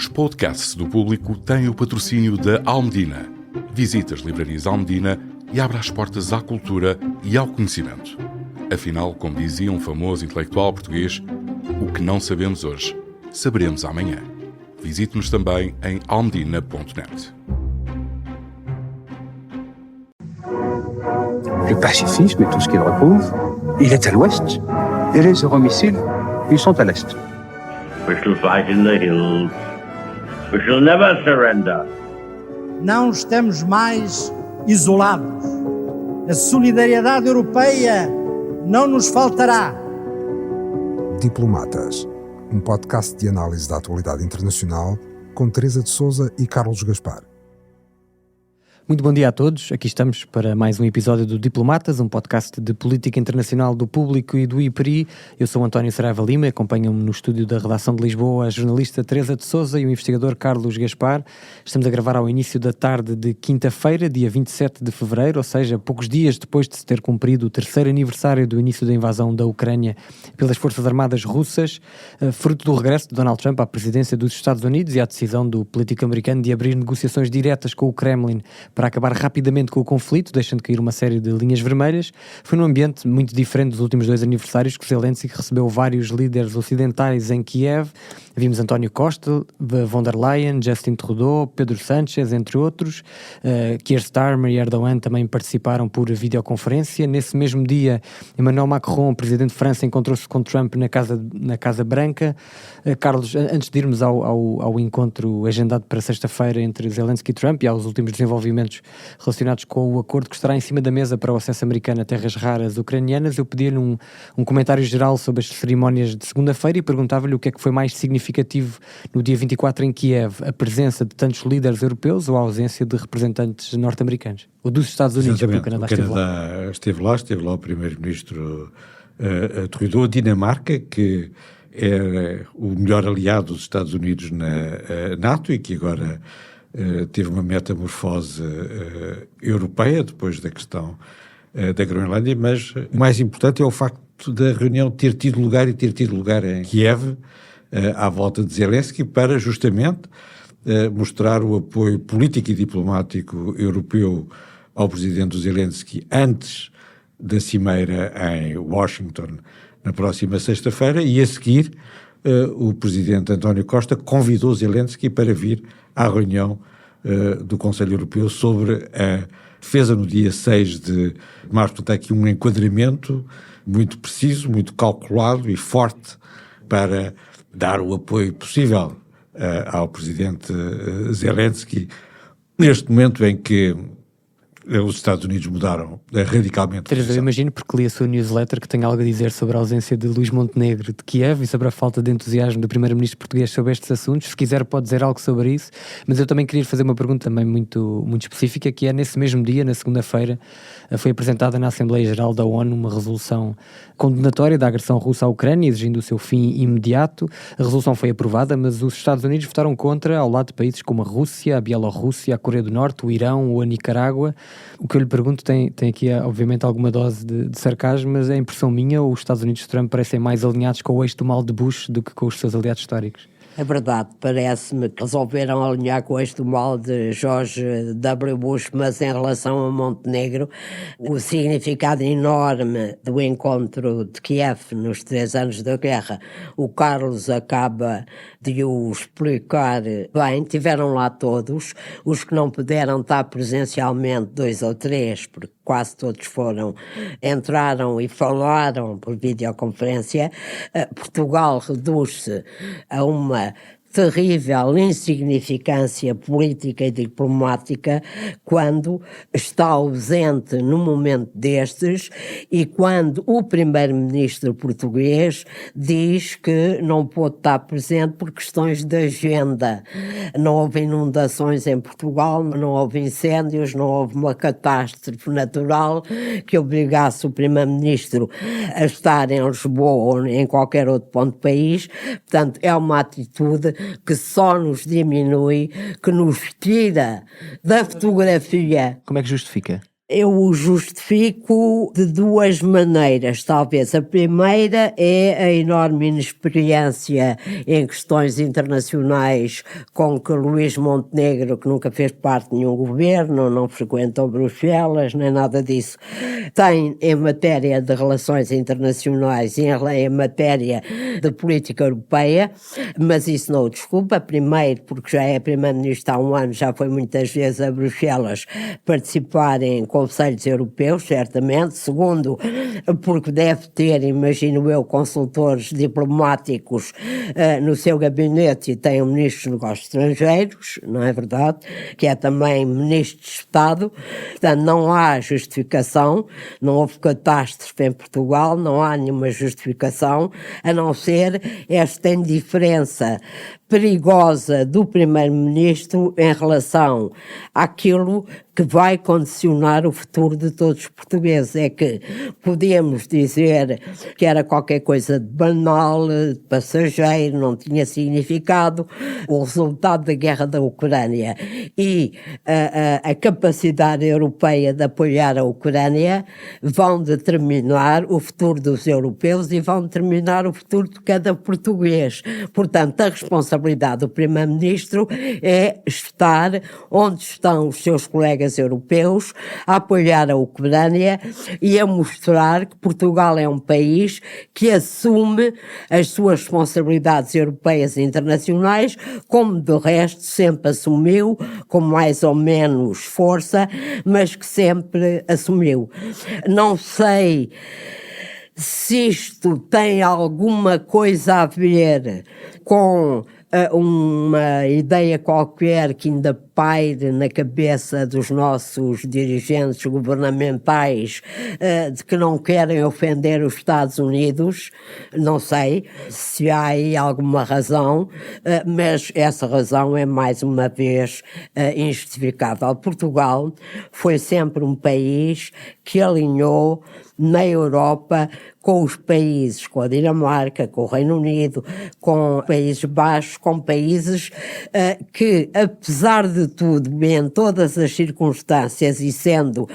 Os podcasts do Público têm o patrocínio da Almedina. Visite as livrarias Almedina e abra as portas à cultura e ao conhecimento. Afinal, como dizia um famoso intelectual português, o que não sabemos hoje, saberemos amanhã. Visite-nos também em almedina.net. Le pacifisme et tout ce qu'il recouvre, il est à l'ouest. Et les euromissiles, ils sont à l'est. We shall fight in the hills. We shall never surrender. Não estamos mais isolados. A solidariedade europeia não nos faltará. Diplomatas, um podcast de análise da atualidade internacional com Teresa de Sousa e Carlos Gaspar. Muito bom dia a todos, aqui estamos para mais um episódio do Diplomatas, um podcast de política internacional do Público e do IPRI. Eu sou António Saraiva Lima, acompanham-me no estúdio da redação de Lisboa a jornalista Teresa de Sousa e o investigador Carlos Gaspar. Estamos a gravar ao início da tarde de quinta-feira, dia 27 de fevereiro, ou seja, poucos dias depois de se ter cumprido o terceiro aniversário do início da invasão da Ucrânia pelas Forças Armadas Russas, fruto do regresso de Donald Trump à presidência dos Estados Unidos e à decisão do político americano de abrir negociações diretas com o Kremlin para acabar rapidamente com o conflito, deixando cair uma série de linhas vermelhas. Foi num ambiente muito diferente dos últimos dois aniversários que Zelensky recebeu vários líderes ocidentais em Kiev. Vimos António Costa, von der Leyen, Justin Trudeau, Pedro Sánchez, entre outros. Keir Starmer e Erdogan também participaram por videoconferência. Nesse mesmo dia, Emmanuel Macron, presidente de França, encontrou-se com Trump na Casa Branca. Carlos, antes de irmos ao encontro agendado para sexta-feira entre Zelensky e Trump e aos últimos desenvolvimentos relacionados com o acordo que estará em cima da mesa para o acesso americano a terras raras ucranianas, eu pedi-lhe um comentário geral sobre as cerimónias de segunda-feira e perguntava-lhe o que é que foi mais significativo no dia 24 em Kiev, a presença de tantos líderes europeus ou a ausência de representantes norte-americanos? Ou dos Estados Unidos, porque o Canadá esteve lá o primeiro-ministro Trudeau. A Dinamarca, que é o melhor aliado dos Estados Unidos na NATO e que agora teve uma metamorfose europeia depois da questão da Groenlândia, mas o mais importante é o facto da reunião ter tido lugar em Kiev, à volta de Zelensky, para justamente mostrar o apoio político e diplomático europeu ao presidente Zelensky antes da cimeira em Washington na próxima sexta-feira, e a seguir o presidente António Costa convidou Zelensky para vir à reunião do Conselho Europeu sobre a defesa no dia 6 de março. Portanto, há aqui um enquadramento muito preciso, muito calculado e forte para dar o apoio possível ao presidente Zelensky neste momento em que os Estados Unidos mudaram radicalmente. Teresa, eu imagino, porque li a sua newsletter, que tem algo a dizer sobre a ausência de Luís Montenegro de Kiev e sobre a falta de entusiasmo do primeiro-ministro português sobre estes assuntos. Se quiser pode dizer algo sobre isso, mas eu também queria fazer uma pergunta também muito específica, que é, nesse mesmo dia, na segunda-feira, foi apresentada na Assembleia Geral da ONU uma resolução condenatória da agressão russa à Ucrânia, exigindo o seu fim imediato. A resolução foi aprovada, mas os Estados Unidos votaram contra, ao lado de países como a Rússia, a Bielorrússia, a Coreia do Norte, o Irão ou a Nicarágua. O que eu lhe pergunto tem aqui, obviamente, alguma dose de sarcasmo, mas é impressão minha, ou os Estados Unidos de Trump parecem mais alinhados com o eixo do mal de Bush do que com os seus aliados históricos? É verdade, parece-me que resolveram alinhar com este mal de George W. Bush, mas em relação a Montenegro, o significado enorme do encontro de Kiev nos 3 anos da guerra, o Carlos acaba de o explicar bem. Tiveram lá todos, os que não puderam estar presencialmente, 2 ou 3, porque quase todos entraram e falaram por videoconferência. Portugal reduz-se a uma terrível insignificância política e diplomática quando está ausente no momento destes e quando o primeiro-ministro português diz que não pôde estar presente por questões de agenda. Não houve inundações em Portugal, não houve incêndios, não houve uma catástrofe natural que obrigasse o primeiro-ministro a estar em Lisboa ou em qualquer outro ponto do país. Portanto, é uma atitude que só nos diminui, que nos tira da fotografia. Como é que justifica? Eu o justifico de duas maneiras, talvez. A primeira é a enorme inexperiência em questões internacionais com que Luís Montenegro, que nunca fez parte de nenhum governo, não frequentou Bruxelas, nem nada disso, tem em matéria de relações internacionais e em matéria de política europeia, mas isso não o desculpa. Primeiro, porque já é primeiro-ministro há um ano, já foi muitas vezes a Bruxelas participar em conselhos europeus, certamente. Segundo, porque deve ter, imagino eu, consultores diplomáticos no seu gabinete, e tem um ministro dos negócios estrangeiros, não é verdade? Que é também ministro de Estado. Portanto, não há justificação, não houve catástrofe em Portugal, não há nenhuma justificação, a não ser esta indiferença perigosa do primeiro-ministro em relação àquilo que vai condicionar o futuro de todos os portugueses. É que podemos dizer que era qualquer coisa de banal, de passageiro, não tinha significado. O resultado da guerra da Ucrânia e a capacidade europeia de apoiar a Ucrânia vão determinar o futuro dos europeus e vão determinar o futuro de cada português. Portanto, a responsabilidade do primeiro-ministro é estar onde estão os seus colegas europeus, a apoiar a Ucrânia e a mostrar que Portugal é um país que assume as suas responsabilidades europeias e internacionais, como de resto sempre assumiu, com mais ou menos força, mas que sempre assumiu. Não sei se isto tem alguma coisa a ver com uma ideia qualquer que ainda paire na cabeça dos nossos dirigentes governamentais de que não querem ofender os Estados Unidos. Não sei se há aí alguma razão, mas essa razão é mais uma vez injustificável. Portugal foi sempre um país que alinhou na Europa com os países, com a Dinamarca, com o Reino Unido, com Países Baixos, com países que, apesar de tudo, em todas as circunstâncias e sendo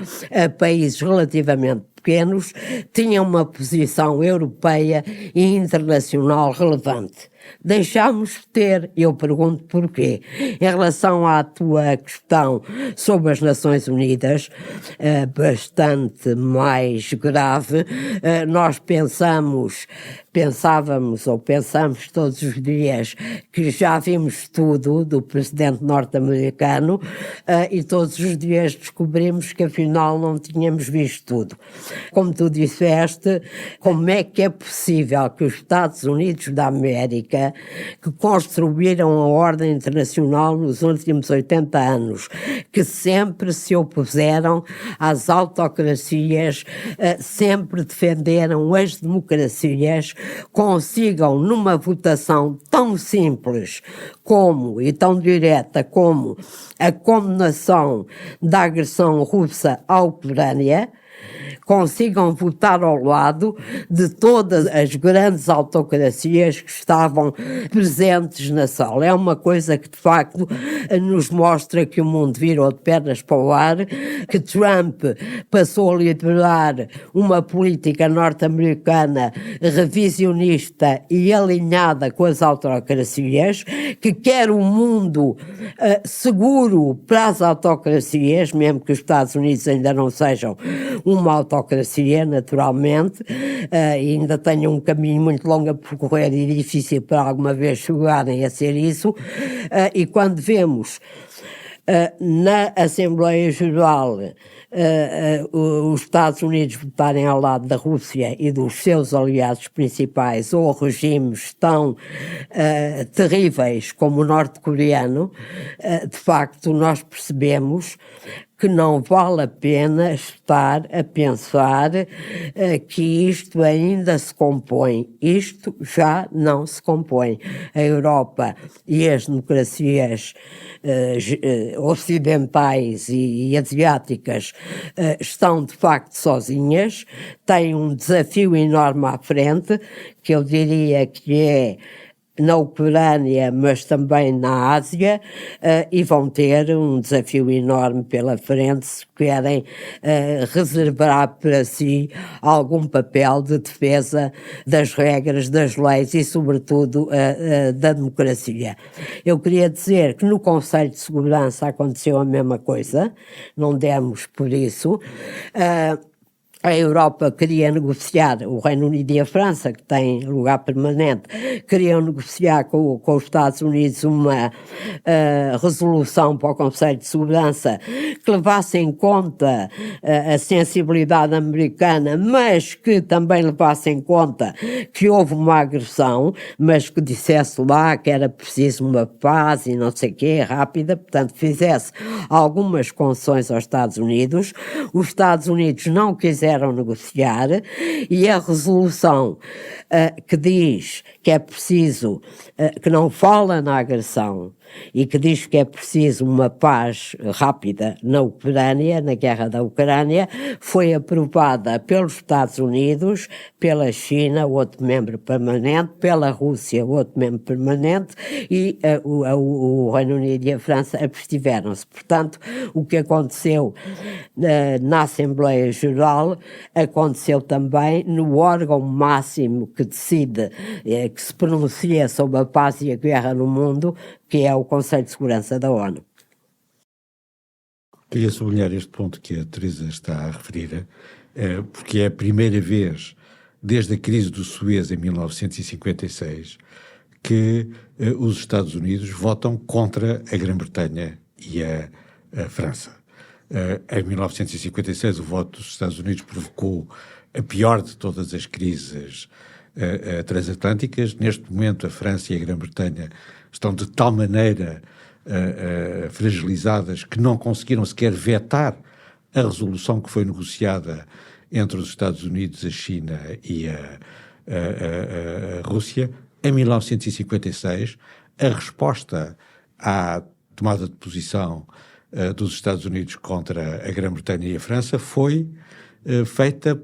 países relativamente pequenos, tinham uma posição europeia e internacional relevante. Deixámos de ter, eu pergunto porquê. Em relação à tua questão sobre as Nações Unidas, bastante mais grave, nós pensamos todos os dias que já vimos tudo do presidente norte-americano e todos os dias descobrimos que afinal não tínhamos visto tudo. Como tu disseste, como é que é possível que os Estados Unidos da América, que construíram a ordem internacional nos últimos 80 anos, que sempre se opuseram às autocracias, sempre defenderam as democracias, consigam numa votação tão simples como e tão direta como a condenação da agressão russa à Ucrânia, consigam votar ao lado de todas as grandes autocracias que estavam presentes na sala. É uma coisa que, de facto, nos mostra que o mundo virou de pernas para o ar, que Trump passou a liderar uma política norte-americana revisionista e alinhada com as autocracias, que quer um mundo seguro para as autocracias, mesmo que os Estados Unidos ainda não sejam uma autocracia, naturalmente, ainda tenham um caminho muito longo a percorrer e difícil para alguma vez chegarem a ser isso, e quando vemos na Assembleia Geral os Estados Unidos votarem ao lado da Rússia e dos seus aliados principais ou regimes tão terríveis como o norte-coreano, de facto nós percebemos que não vale a pena estar a pensar que isto ainda se compõe. Isto já não se compõe. A Europa e as democracias ocidentais e asiáticas estão de facto sozinhas, têm um desafio enorme à frente, que eu diria que é na Ucrânia, mas também na Ásia, e vão ter um desafio enorme pela frente se querem reservar para si algum papel de defesa das regras, das leis e, sobretudo, da democracia. Eu queria dizer que no Conselho de Segurança aconteceu a mesma coisa, não demos por isso. A Europa queria negociar, o Reino Unido e a França, que têm lugar permanente, queriam negociar com os Estados Unidos uma resolução para o Conselho de Segurança que levasse em conta a sensibilidade americana, mas que também levasse em conta que houve uma agressão, mas que dissesse lá que era preciso uma paz e não sei o quê, rápida, portanto fizesse algumas concessões aos Estados Unidos. Os Estados Unidos não quiseram negociar e a resolução que diz que é preciso, que não fala na agressão e que diz que é preciso uma paz rápida na Ucrânia, na guerra da Ucrânia, foi aprovada pelos Estados Unidos, pela China, outro membro permanente, pela Rússia, outro membro permanente, e o Reino Unido e a França abstiveram-se. Portanto, o que aconteceu na Assembleia Geral aconteceu também no órgão máximo que decide, que se pronuncia sobre a paz e a guerra no mundo, que é o Conselho de Segurança da ONU. Queria sublinhar este ponto que a Teresa está a referir, porque é a primeira vez, desde a crise do Suez em 1956, que os Estados Unidos votam contra a Grã-Bretanha e a França. Em 1956, o voto dos Estados Unidos provocou a pior de todas as crises transatlânticas. Neste momento, a França e a Grã-Bretanha estão de tal maneira fragilizadas que não conseguiram sequer vetar a resolução que foi negociada entre os Estados Unidos, a China e a Rússia. Em 1956, a resposta à tomada de posição dos Estados Unidos contra a Grã-Bretanha e a França foi feita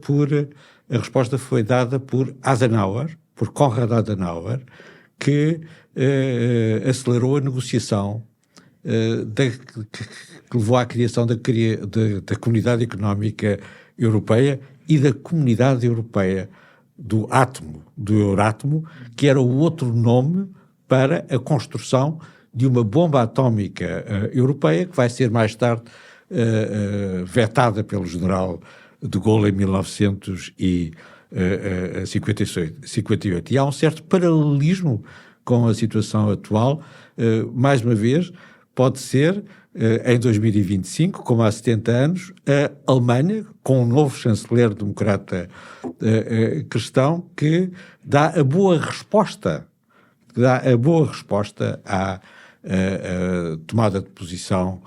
a resposta foi dada por Adenauer, por Konrad Adenauer, que acelerou a negociação que levou à criação da Comunidade Económica Europeia e da Comunidade Europeia do Euratom, que era o outro nome para a construção de uma bomba atómica europeia, que vai ser mais tarde vetada pelo general de Gaulle em 1958. E há um certo paralelismo com a situação atual. Mais uma vez, pode ser, em 2025, como há 70 anos, a Alemanha, com um novo chanceler democrata cristão, que dá a boa resposta à tomada de posição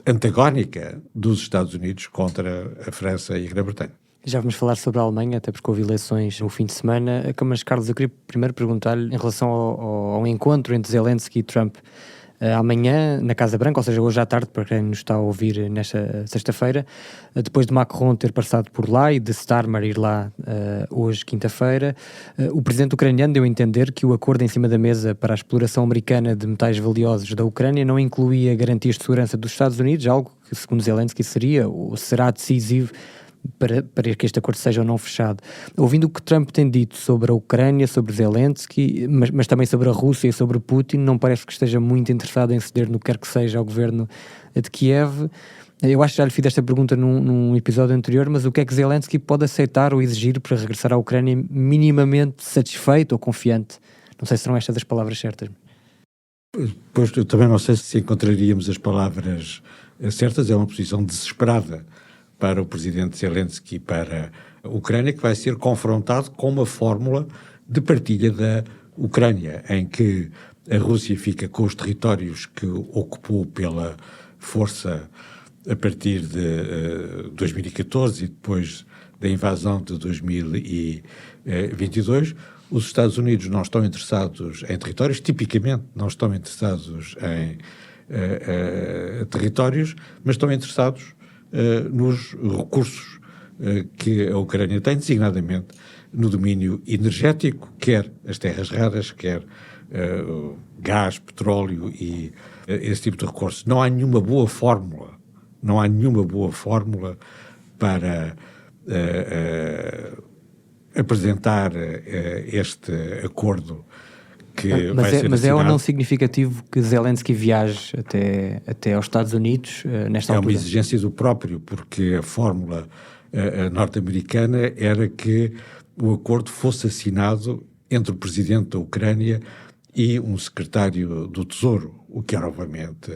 antagónica dos Estados Unidos contra a França e a Grã-Bretanha. Já vamos falar sobre a Alemanha, até porque houve eleições no fim de semana. Mas, Carlos, eu queria primeiro perguntar-lhe em relação ao encontro entre Zelensky e Trump amanhã na Casa Branca, ou seja, hoje à tarde, para quem nos está a ouvir nesta sexta-feira, depois de Macron ter passado por lá e de Starmer ir lá hoje, quinta-feira, o presidente ucraniano deu a entender que o acordo em cima da mesa para a exploração americana de metais valiosos da Ucrânia não incluía garantias de segurança dos Estados Unidos, algo que, segundo Zelensky, seria ou será decisivo para que este acordo seja ou não fechado. Ouvindo o que Trump tem dito sobre a Ucrânia, sobre Zelensky, mas também sobre a Rússia e sobre Putin, não parece que esteja muito interessado em ceder no que quer que seja ao governo de Kiev. Eu acho que já lhe fiz esta pergunta num episódio anterior, mas o que é que Zelensky pode aceitar ou exigir para regressar à Ucrânia minimamente satisfeito ou confiante? Não sei se serão estas as palavras certas. Pois, eu também não sei se encontraríamos as palavras certas. É uma posição desesperada para o presidente Zelensky e para a Ucrânia, que vai ser confrontado com uma fórmula de partilha da Ucrânia, em que a Rússia fica com os territórios que ocupou pela força a partir de 2014 e depois da invasão de 2022. Os Estados Unidos não estão interessados em territórios, tipicamente não estão interessados em territórios, mas estão interessados nos recursos que a Ucrânia tem, designadamente no domínio energético, quer as terras raras, quer gás, petróleo e esse tipo de recursos. Não há nenhuma boa fórmula para apresentar este acordo que vai ser Mas é assinado. ou não significativo que Zelensky viaje até aos Estados Unidos nesta altura? É uma exigência do próprio, porque a fórmula norte-americana era que o acordo fosse assinado entre o presidente da Ucrânia e um secretário do Tesouro, o que era, obviamente,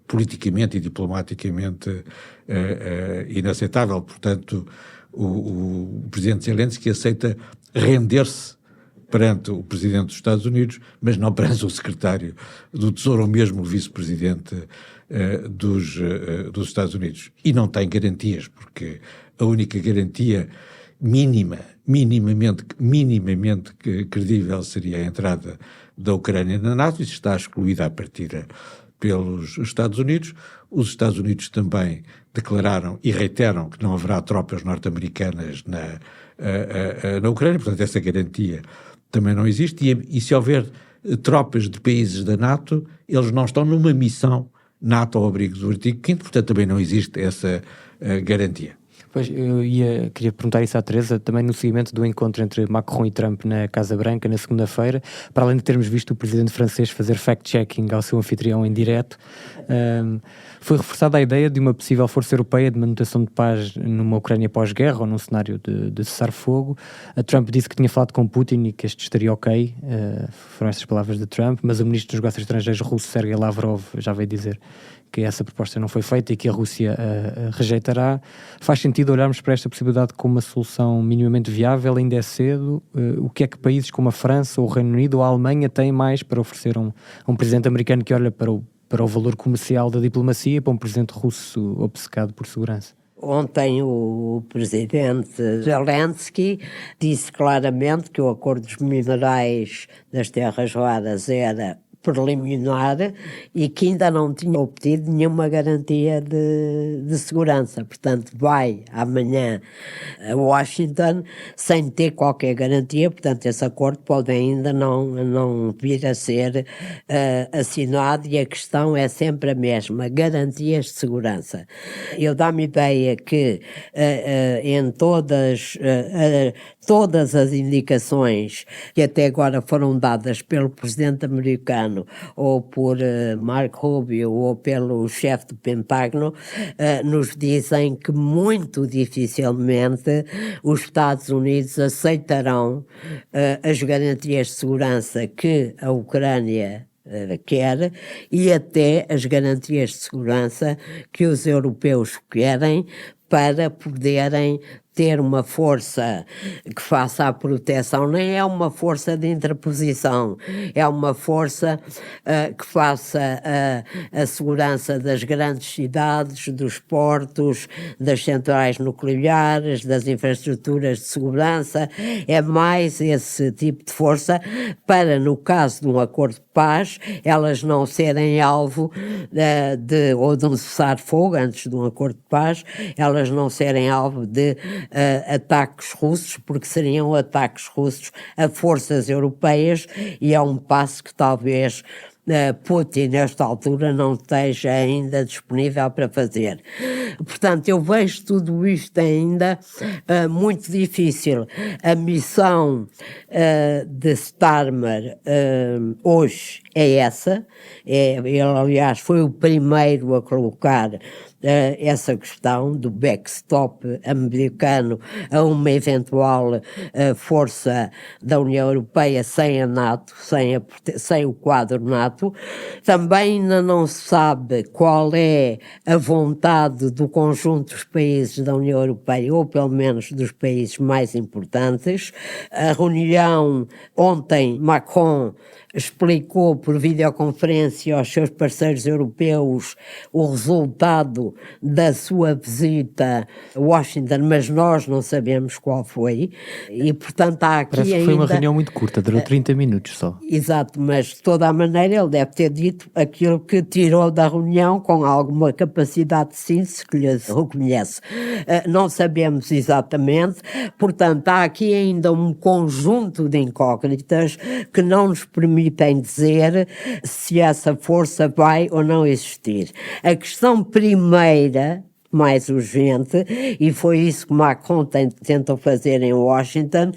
politicamente e diplomaticamente inaceitável. Portanto, o presidente Zelensky aceita render-se perante o presidente dos Estados Unidos, mas não perante o secretário do Tesouro ou mesmo o vice-presidente dos Estados Unidos. E não tem garantias, porque a única garantia minimamente credível seria a entrada da Ucrânia na NATO, e está excluída à partida pelos Estados Unidos. Os Estados Unidos também declararam e reiteram que não haverá tropas norte-americanas na Ucrânia, portanto essa garantia também não existe, e se houver tropas de países da NATO, eles não estão numa missão NATO ao abrigo do artigo 5º, portanto também não existe essa garantia. Pois, queria perguntar isso à Teresa, também no seguimento do encontro entre Macron e Trump na Casa Branca na segunda-feira, para além de termos visto o presidente francês fazer fact-checking ao seu anfitrião em direto, foi reforçada a ideia de uma possível força europeia de manutenção de paz numa Ucrânia pós-guerra ou num cenário de cessar-fogo. A Trump disse que tinha falado com Putin e que este estaria ok, foram estas palavras de Trump, mas o ministro dos Negócios Estrangeiros russo, Sergei Lavrov, já veio dizer que essa proposta não foi feita e que a Rússia rejeitará. Faz sentido olharmos para esta possibilidade como uma solução minimamente viável? Ainda é cedo? O que é que países como a França, ou o Reino Unido ou a Alemanha têm mais para oferecer a um presidente americano que olha para o valor comercial da diplomacia e para um presidente russo obcecado por segurança? Ontem o presidente Zelensky disse claramente que o acordo dos minerais das terras raras era preliminar e que ainda não tinha obtido nenhuma garantia de segurança. Portanto, vai amanhã a Washington sem ter qualquer garantia. Portanto, esse acordo pode ainda não vir a ser assinado, e a questão é sempre a mesma: garantias de segurança. Eu dá-me ideia que em todas as indicações que até agora foram dadas pelo presidente americano ou por Marco Rubio ou pelo chefe do Pentágono, nos dizem que muito dificilmente os Estados Unidos aceitarão as garantias de segurança que a Ucrânia quer, e até as garantias de segurança que os europeus querem, para poderem ter uma força que faça a proteção. Nem é uma força de interposição, é uma força que faça a segurança das grandes cidades, dos portos, das centrais nucleares, das infraestruturas de segurança. É mais esse tipo de força para, no caso de um acordo de paz, elas não serem alvo ou de um cessar-fogo antes de um acordo de paz, elas não serem alvo de ataques russos, porque seriam ataques russos a forças europeias, e é um passo que talvez Putin, nesta altura, não esteja ainda disponível para fazer. Portanto, eu vejo tudo isto ainda muito difícil. A missão de Starmer hoje é essa. Ele, aliás, foi o primeiro a colocar essa questão do backstop americano a uma eventual força da União Europeia sem a NATO, sem o quadro NATO. Também ainda não se sabe qual é a vontade do conjunto dos países da União Europeia, ou pelo menos dos países mais importantes. A reunião ontem, Macron explicou por videoconferência aos seus parceiros europeus o resultado da sua visita a Washington, mas nós não sabemos qual foi, e portanto há aqui Parece que ainda... foi uma reunião muito curta, durou 30 minutos só. Exato, mas de toda a maneira ele deve ter dito aquilo que tirou da reunião com alguma capacidade de síntese que lhe reconhece. Não sabemos exatamente, portanto há aqui ainda um conjunto de incógnitas que não nos permitem dizer se essa força vai ou não existir. A questão primeira, mais urgente, e foi isso que Macron tentou fazer em Washington,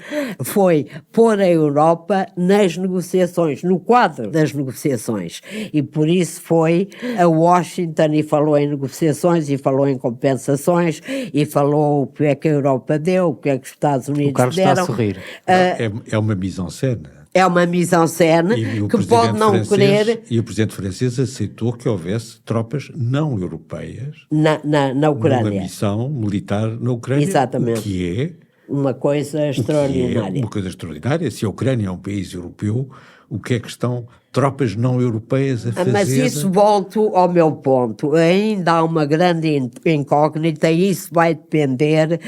foi pôr a Europa nas negociações, no quadro das negociações. E por isso foi a Washington e falou em negociações, e falou em compensações, e falou o que é que a Europa deu, o que é que os Estados Unidos O Carlos deram. está a sorrir. É uma mise-en-scène. É uma mise-en-scène que pode não querer... E o presidente francês aceitou que houvesse tropas não europeias na Ucrânia. Numa missão militar na Ucrânia. Exatamente. O que é uma coisa extraordinária. Uma coisa extraordinária. Se a Ucrânia é um país europeu, o que é que estão tropas não europeias a fazer? Mas isso volto ao meu ponto. Ainda há uma grande incógnita e isso vai depender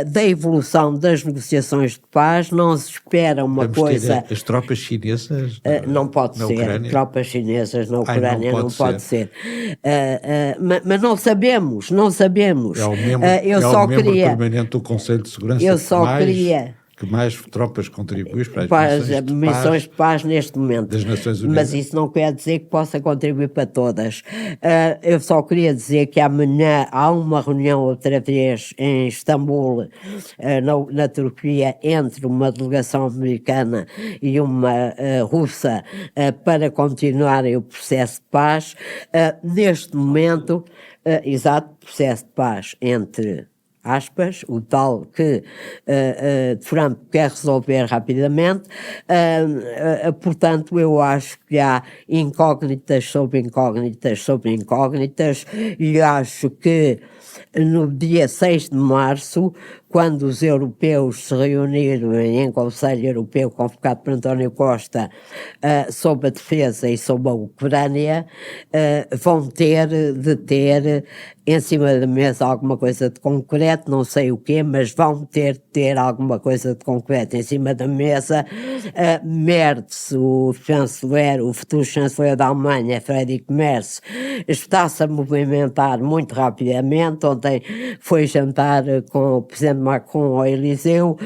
da evolução das negociações de paz. Não se espera uma Vamos coisa... ter as tropas chinesas não pode na ser. Ucrânia? Tropas chinesas na Ucrânia não pode ser. Mas não sabemos. É o membro permanente do Conselho de Segurança que mais tropas contribuis para as missões de paz neste momento. Das Nações Unidas. Mas isso não quer dizer que possa contribuir para todas. Eu só queria dizer que amanhã há uma reunião outra vez em Istambul, na Turquia, entre uma delegação americana e uma russa para continuarem o processo de paz. Neste momento, processo de paz entre aspas, o tal que Trump quer resolver rapidamente. Portanto, eu acho que há incógnitas sobre incógnitas sobre incógnitas, e acho que no dia 6 de março, quando os europeus se reuniram em Conselho Europeu convocado por António Costa sobre a defesa e sobre a Ucrânia, vão ter de ter em cima da mesa alguma coisa de concreto, não sei o quê, mas vão ter de ter alguma coisa de concreto em cima da mesa. Merz, o futuro chanceler da Alemanha, Friedrich Merz, está-se a movimentar muito rapidamente. Ontem foi jantar com o presidente Macron ao Eliseu,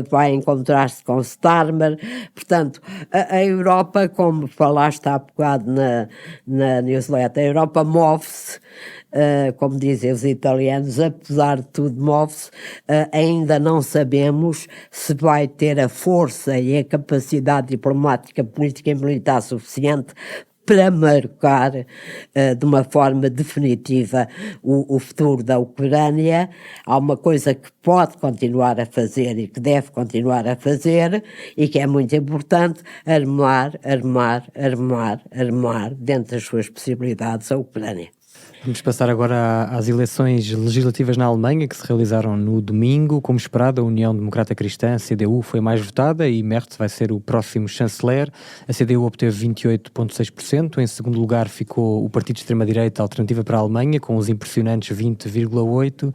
vai encontrar-se com Starmer. Portanto, a Europa, como falaste há bocado na newsletter, a Europa move-se, como dizem os italianos, apesar de tudo move-se. Ainda não sabemos se vai ter a força e a capacidade diplomática, política e militar suficiente para marcar de uma forma definitiva o futuro da Ucrânia. Há uma coisa que pode continuar a fazer e que deve continuar a fazer e que é muito importante: armar dentro das suas possibilidades a Ucrânia. Vamos passar agora às eleições legislativas na Alemanha, que se realizaram no domingo. Como esperado, a União Democrata Cristã, a CDU, foi mais votada e Merz vai ser o próximo chanceler. A CDU obteve 28,6%. Em segundo lugar ficou o partido de extrema-direita Alternativa para a Alemanha, com os impressionantes 20,8%.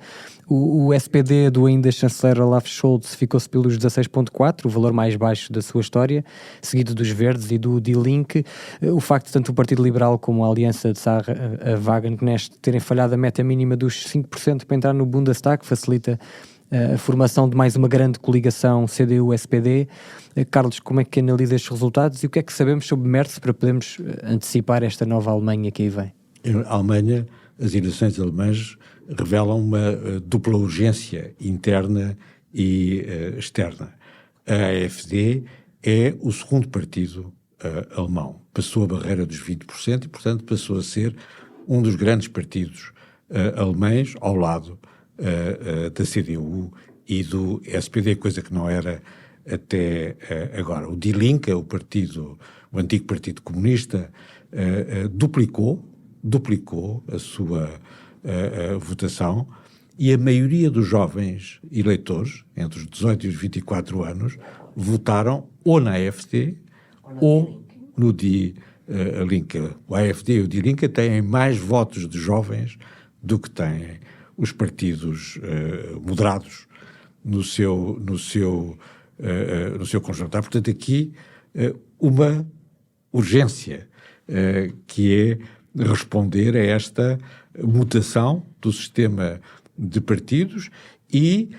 O SPD do ainda chanceler Olaf Scholz ficou-se pelos 16,4%, o valor mais baixo da sua história, seguido dos Verdes e do Die Linke. O facto de tanto o Partido Liberal como a Aliança de Sarah-Wagenknecht terem falhado a meta mínima dos 5% para entrar no Bundestag facilita a formação de mais uma grande coligação CDU-SPD. Carlos, como é que analisa estes resultados e o que é que sabemos sobre Merz para podermos antecipar esta nova Alemanha que aí vem? A Alemanha, as eleições alemãs revelam uma dupla urgência interna e externa. A AfD é o segundo partido alemão. Passou a barreira dos 20% e, portanto, passou a ser um dos grandes partidos alemães ao lado da CDU e do SPD, coisa que não era até agora. O Die Linke, o antigo Partido Comunista, duplicou a sua votação, e a maioria dos jovens eleitores, entre os 18 e os 24 anos, votaram ou na AfD ou no Die Linke. O AfD e o Die Linke têm mais votos de jovens do que têm os partidos moderados no seu conjunto. Há, portanto, aqui uma urgência, que é responder a esta mutação do sistema de partidos e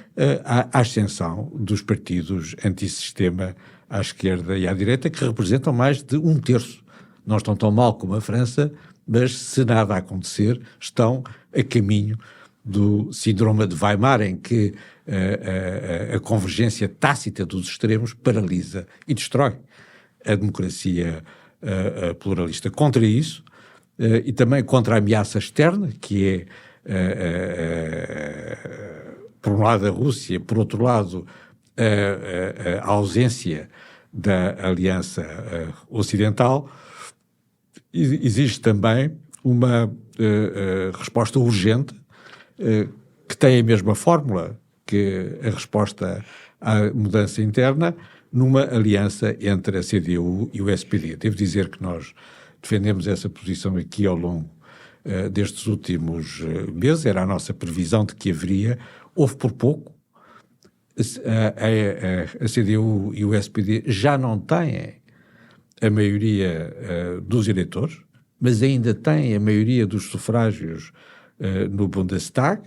à ascensão dos partidos antissistema à esquerda e à direita, que representam mais de 1/3. Não estão tão mal como a França, mas se nada acontecer, estão a caminho do síndrome de Weimar, em que a convergência tácita dos extremos paralisa e destrói a democracia pluralista. Contra isso, e também contra a ameaça externa, que é, por um lado, a Rússia, por outro lado, a ausência da aliança ocidental, existe também uma resposta urgente que tem a mesma fórmula que a resposta à mudança interna, numa aliança entre a CDU e o SPD. Devo dizer que nós defendemos essa posição aqui ao longo destes últimos meses. Era a nossa previsão de que haveria. Houve por pouco. A CDU e o SPD já não têm a maioria dos eleitores, mas ainda têm a maioria dos sufrágios no Bundestag.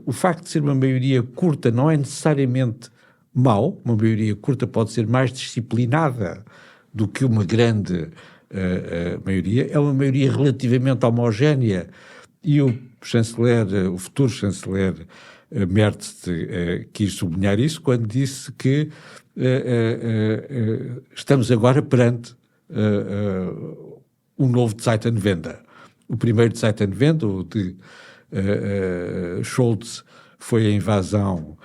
O facto de ser uma maioria curta não é necessariamente mau. Uma maioria curta pode ser mais disciplinada do que uma grande maioria. É uma maioria relativamente homogénea, e o futuro chanceler Merz quis sublinhar isso quando disse que estamos agora perante um novo Zeitenwende. O primeiro Zeitenwende, o de Scholz, foi a invasão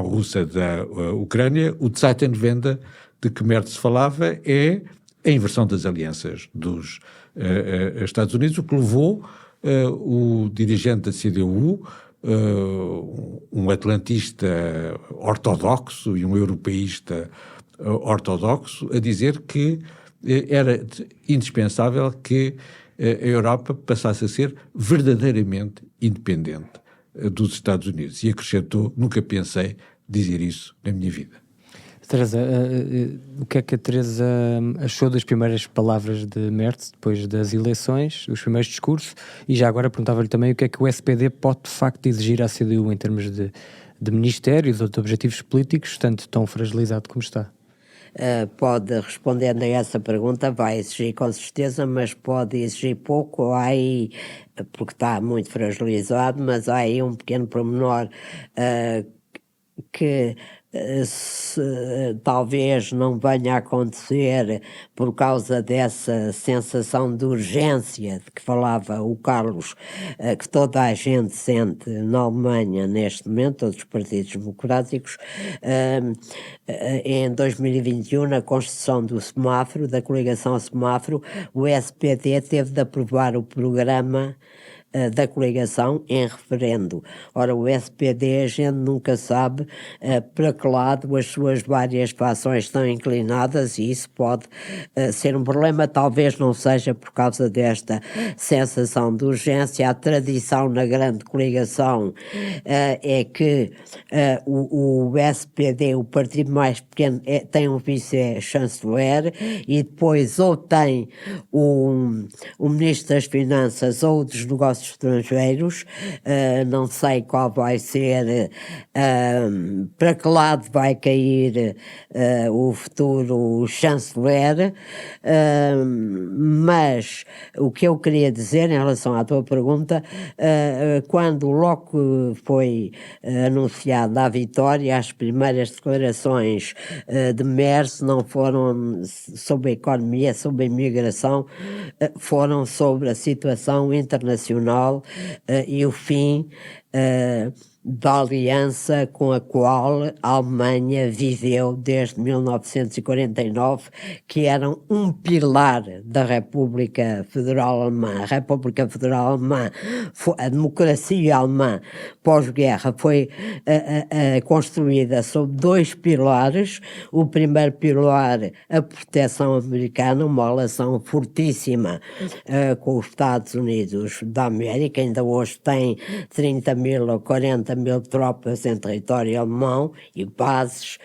russa da Ucrânia. O Zeitenwende de que Merz falava é a inversão das alianças dos Estados Unidos, o que levou o dirigente da CDU, um atlantista ortodoxo e um europeísta ortodoxo, a dizer que era indispensável que a Europa passasse a ser verdadeiramente independente dos Estados Unidos. E acrescentou: nunca pensei dizer isso na minha vida. Teresa, o que é que a Teresa achou das primeiras palavras de Merz depois das eleições, os primeiros discursos? E já agora perguntava-lhe também o que é que o SPD pode de facto exigir à CDU em termos de ministérios ou de objetivos políticos, estando tão fragilizado como está? Pode, respondendo a essa pergunta, vai exigir com certeza, mas pode exigir pouco. Há aí, porque está muito fragilizado, mas há aí um pequeno pormenor que talvez não venha a acontecer por causa dessa sensação de urgência de que falava o Carlos, que toda a gente sente na Alemanha neste momento, todos os partidos democráticos. Em 2021, na construção do semáforo, da coligação semáforo, o SPD teve de aprovar o programa da coligação em referendo. Ora, o SPD, a gente nunca sabe para que lado as suas várias fações estão inclinadas, e isso pode ser um problema. Talvez não seja por causa desta sensação de urgência. A tradição na grande coligação é que o SPD, o partido mais pequeno, tem um vice-chanceler, e depois ou tem o Ministro das Finanças ou dos Negócios Estrangeiros. Não sei qual vai ser, para que lado vai cair o futuro chanceler, mas o que eu queria dizer em relação à tua pergunta, quando logo foi anunciada a vitória, as primeiras declarações de Merz não foram sobre a economia, sobre a imigração, foram sobre a situação internacional e o fim da aliança com a qual a Alemanha viveu desde 1949, que eram um pilar da República Federal Alemã. A República Federal Alemã, a democracia alemã pós-guerra foi construída sobre 2 pilares. O primeiro pilar, a proteção americana, uma relação fortíssima com os Estados Unidos da América, ainda hoje tem 30 mil ou 40 mil tropas em território alemão e bases,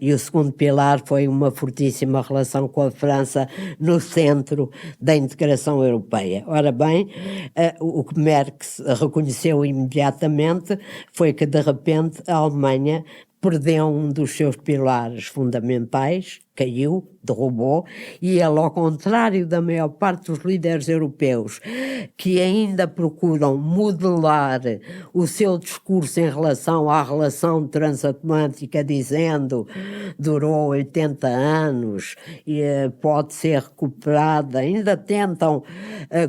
e o segundo pilar foi uma fortíssima relação com a França no centro da integração europeia. Ora bem, o que Merkel reconheceu imediatamente foi que de repente a Alemanha perdeu um dos seus pilares fundamentais, caiu, derrubou, e ele, ao contrário da maior parte dos líderes europeus, que ainda procuram modelar o seu discurso em relação à relação transatlântica, dizendo durou 80 anos e pode ser recuperada, ainda tentam,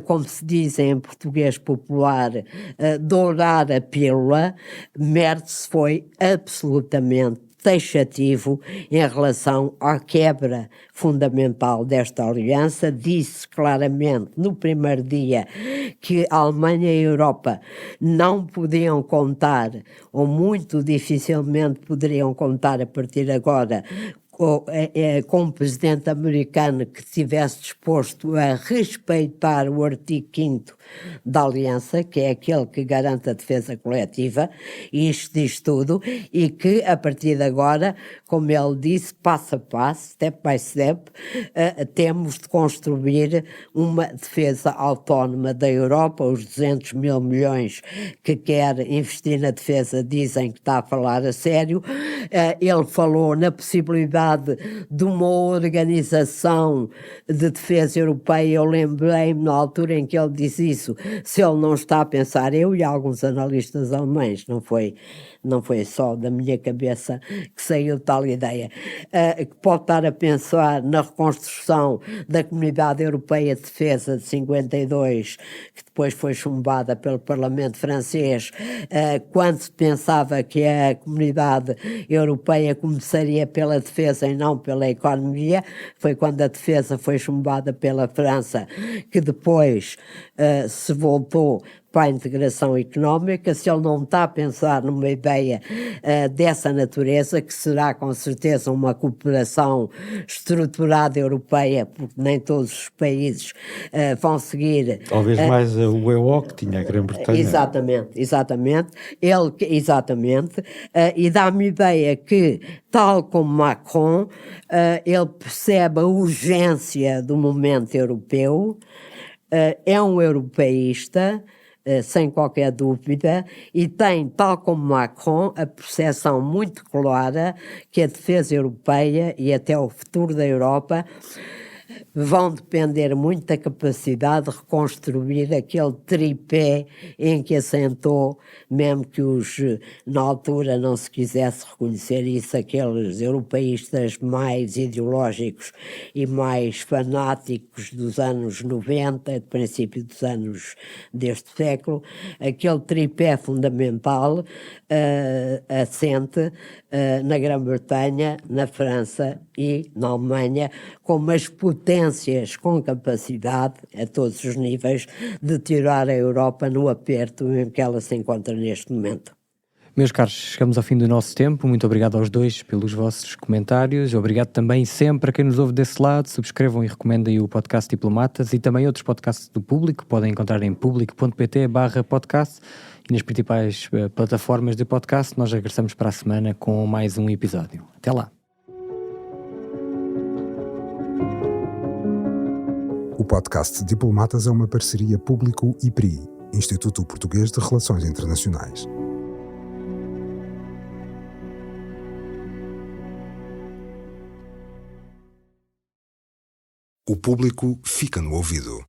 como se diz em português popular, dourar a pílula. Merz foi absolutamente taxativo em relação à quebra fundamental desta aliança. Disse claramente no primeiro dia que a Alemanha e a Europa não podiam contar, ou muito dificilmente poderiam contar a partir de agora, com um presidente americano que estivesse disposto a respeitar o artigo 5º da aliança, que é aquele que garante a defesa coletiva, e isto diz tudo, e que a partir de agora, como ele disse, passo a passo, step by step, temos de construir uma defesa autónoma da Europa. Os 200 mil milhões que quer investir na defesa dizem que está a falar a sério. Ele falou na possibilidade de uma organização de defesa europeia. Eu lembrei-me na altura em que ele disse isso, se ele não está a pensar, eu e alguns analistas alemães, não foi só da minha cabeça que saiu tal ideia, que pode estar a pensar na reconstrução da Comunidade Europeia de Defesa de 52, que depois foi chumbada pelo Parlamento francês, quando se pensava que a Comunidade Europeia começaria pela defesa e não pela economia. Foi quando a defesa foi chumbada pela França que depois se voltou para a integração económica. Se ele não está a pensar numa ideia dessa natureza, que será com certeza uma cooperação estruturada europeia, porque nem todos os países vão seguir. Talvez mais o EO que tinha a Grã-Bretanha. Exatamente. E dá-me ideia que, tal como Macron, ele percebe a urgência do momento europeu, é um europeísta, sem qualquer dúvida, e tem, tal como Macron, a percepção muito clara que a defesa europeia e até o futuro da Europa vão depender muito da capacidade de reconstruir aquele tripé em que assentou, mesmo que na altura não se quisesse reconhecer isso, aqueles europeístas mais ideológicos e mais fanáticos dos anos 90, do princípio dos anos deste século. Aquele tripé fundamental assente na Grã-Bretanha, na França e na Alemanha, como as potências com capacidade, a todos os níveis, de tirar a Europa no aperto em que ela se encontra neste momento. Meus caros, chegamos ao fim do nosso tempo. Muito obrigado aos dois pelos vossos comentários. Obrigado também sempre a quem nos ouve desse lado. Subscrevam e recomendem o podcast Diplomatas e também outros podcasts do Público. Podem encontrar em publico.pt/podcast e nas principais plataformas de podcast. Nós regressamos para a semana com mais um episódio. Até lá! O podcast Diplomatas é uma parceria Público-IPRI, Instituto Português de Relações Internacionais. O público fica no ouvido.